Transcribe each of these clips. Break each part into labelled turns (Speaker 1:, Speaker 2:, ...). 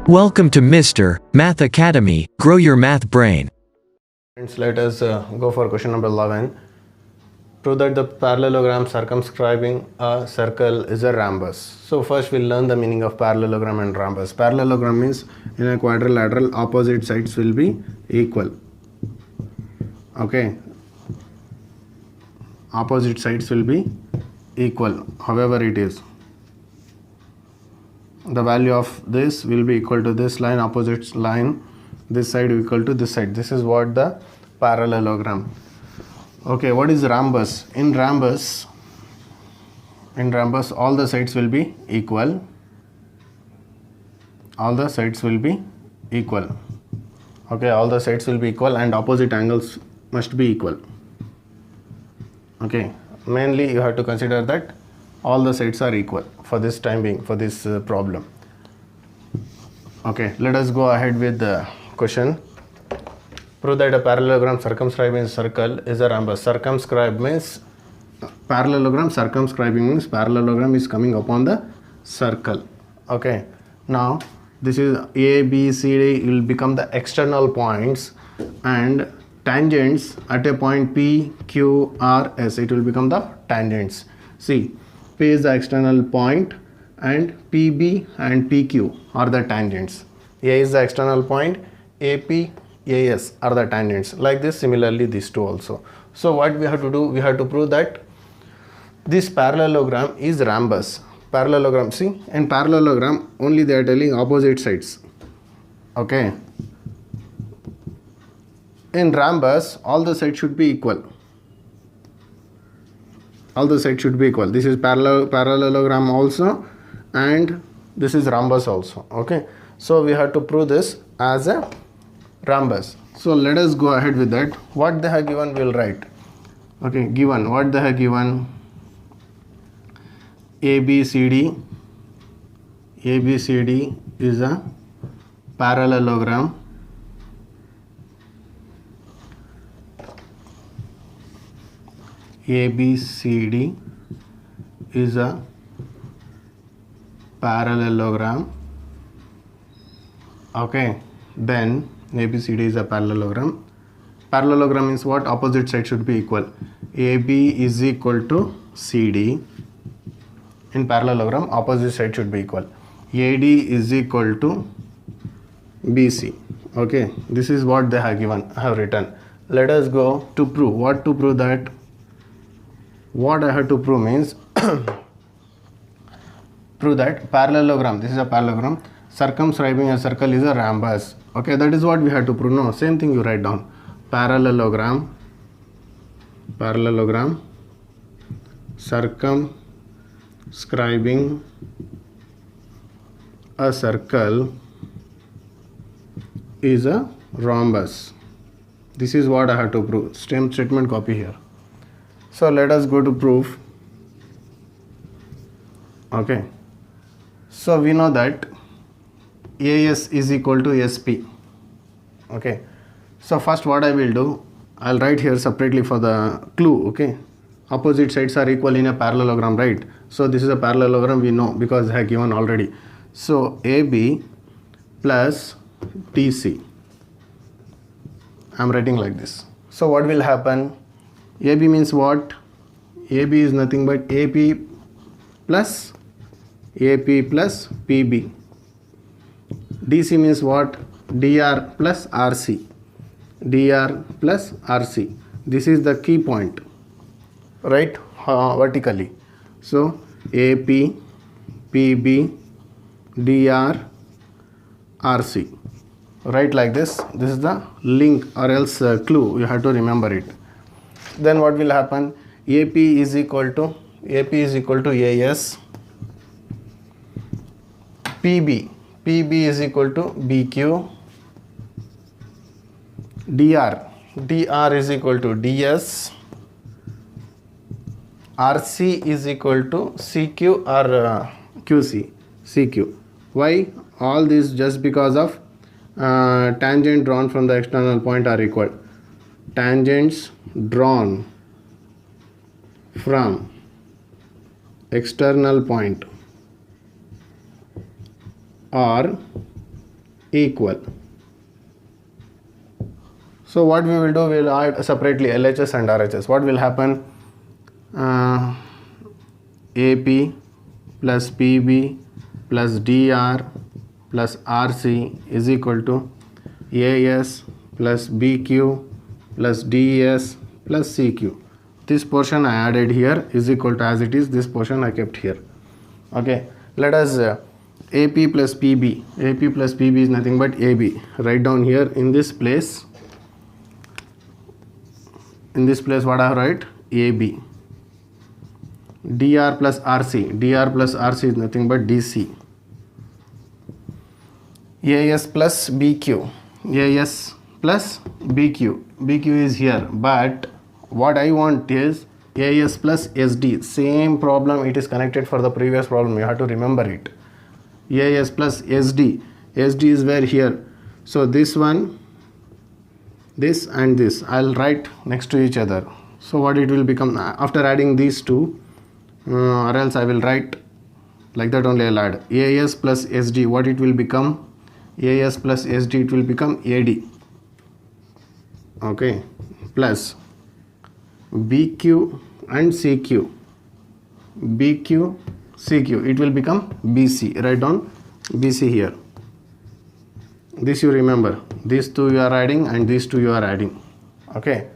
Speaker 1: Welcome to Mr. Math Academy. Grow your math brain.
Speaker 2: Friends, let us go for question number 11. Prove that the parallelogram circumscribing a circle is a rhombus. So first we'll learn the meaning of parallelogram and rhombus. Parallelogram means in a quadrilateral opposite sides will be equal. Okay. Opposite sides will be equal, however it is. The value of this will be equal to this line, opposite line, this side equal to this side. This is what the parallelogram. Okay, what is rhombus? In rhombus all the sides will be equal. All the sides will be equal. Okay, all the sides will be equal and opposite angles must be equal. Okay, mainly you have to consider that all the sides are equal for this time being, for this problem. Okay, let us go ahead with the question. Prove that a parallelogram circumscribing a circle is a rhombus. Circumscribe means parallelogram, circumscribing means parallelogram is coming upon the circle. Okay, now this is A, B, C, D will become the external points and tangents at a point P, Q, R, S. It will become the tangents. See, P is the external point and PB and PQ are the tangents. A is the external point, AP, AS are the tangents. Like this, similarly these two also. So what we have to do, we have to prove that this parallelogram is rhombus. Parallelogram, see, in parallelogram only they are telling opposite sides. Okay. In rhombus, all the sides should be equal. All the sides should be equal. This is parallelogram also and this is rhombus also. Okay, so we have to prove this as a rhombus. So let us go ahead with that. What they have given, we will write. Okay, given, what they have given? ABCD is a parallelogram. ABCD is a parallelogram. Okay, then ABCD is a parallelogram. Parallelogram means what? Opposite side should be equal. AB is equal to CD. In parallelogram, opposite side should be equal. AD is equal to BC. Okay, this is what they have given, have written. Let us go to prove. What to prove that? What I have to prove means prove that parallelogram, this is a parallelogram, circumscribing a circle is a rhombus. Okay, that is what we have to prove. No, same thing you write down. Parallelogram circumscribing a circle is a rhombus. This is what I have to prove. Same statement copy here. So let us go to proof. Okay, so we know that AS is equal to SP. Okay, so first what I will do, I'll write here separately for the clue. Okay, opposite sides are equal in a parallelogram, right? So this is a parallelogram, we know because I have given already. So AB plus DC, I'm writing like this. So what will happen? AB means what? AB is nothing but AP plus PB. DC means what? DR plus RC. This is the key point, right? Vertically. So AP, PB, DR, RC. Right, like this. This is the link or else clue. You have to remember it. Then what will happen? AP is equal to AS. PB is equal to BQ. DR is equal to DS. RC is equal to CQ or QC. CQ. Why? All this just because of tangent drawn from the external point are equal. Tangents drawn from external point are equal. So what we will do, we will add separately LHS and RHS. What will happen? AP plus PB plus DR plus RC is equal to AS plus BQ plus DES plus CQ. This portion I added here is equal to as it is, this portion I kept here. Okay, let us AP plus PB. AP plus PB is nothing but AB. Write down here in this place. In this place what I write? AB. DR plus RC. DR plus RC is nothing but DC. AS plus BQ. AS plus BQ. BQ is here, but what I want is AS plus SD. Same problem, it is connected for the previous problem. You have to remember it. AS plus SD. SD is where here. So this one, this and this, I'll write next to each other. So what it will become after adding these two, or else I will write like that only. I'll add AS plus SD. What it will become? AS plus SD, it will become AD. Okay, plus BQ and CQ. BQ, CQ, it will become BC. Write down BC here. This you remember. These two you are adding and these two you are adding. Okay,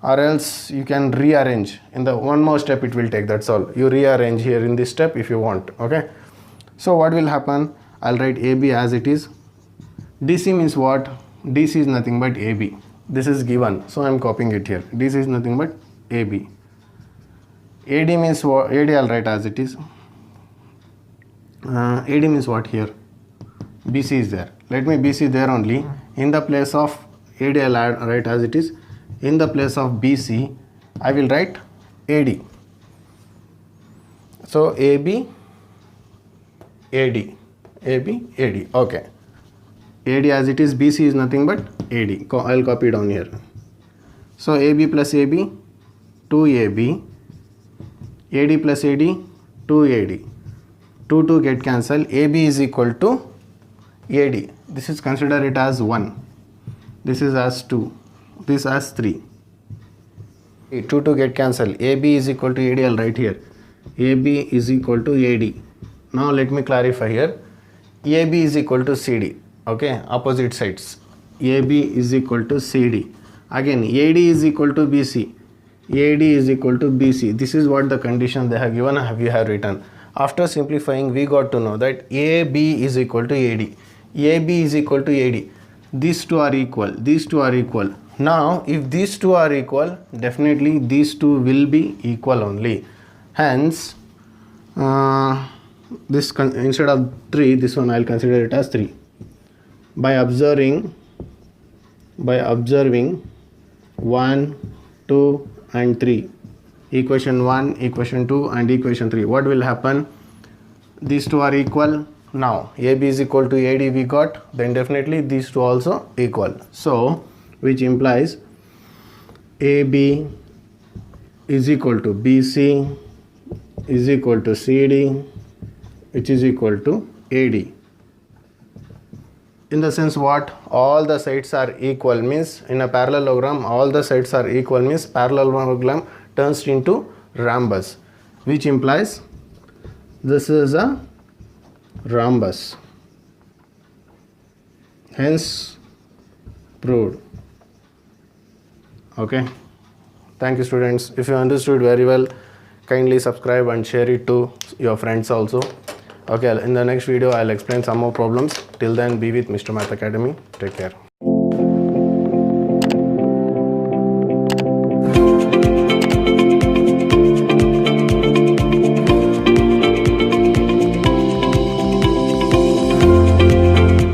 Speaker 2: or else you can rearrange. In the one more step it will take, that's all. You rearrange here in this step if you want. Okay, so what will happen? I'll write AB as it is. DC means what? DC is nothing but AB. This is given, so I am copying it here. DC is nothing but AB. AD means what? AD I'll write as it is. AD means what here? BC is there. Let me BC there only. In the place of AD I'll write as it is. In the place of BC I will write AD. So AB, AD, AB, AD. Okay. AD as it is, BC is nothing but AD. I'll copy down here. So AB plus AB, 2AB. AD plus AD, 2AD. 2 get cancelled. AB is equal to AD. This is consider it as 1. This is as 2. This as 3. 2 get cancelled. AB is equal to AD. I'll write here. AB is equal to AD. Now let me clarify here. AB is equal to CD. Okay, opposite sides. AB is equal to CD. Again, AD is equal to BC. AD is equal to BC. This is what the condition they have given, we have written. After simplifying, we got to know that AB is equal to AD. AB is equal to AD. These two are equal. These two are equal. Now, if these two are equal, definitely these two will be equal only. Hence, this instead of 3, this one I'll consider it as 3. By observing 1, 2 and 3, equation 1, equation 2 and equation 3, what will happen? These two are equal. Now AB is equal to AD we got, then definitely these two also equal. So which implies AB is equal to BC is equal to CD, which is equal to AD. In the sense what? All the sides are equal means in a parallelogram all the sides are equal means parallelogram turns into rhombus, which implies this is a rhombus. Hence proved. Okay, thank you students. If you understood very well, kindly subscribe and share it to your friends also. Okay, in the next video I'll explain some more problems. Till then, be with Mr. Math Academy. Take care.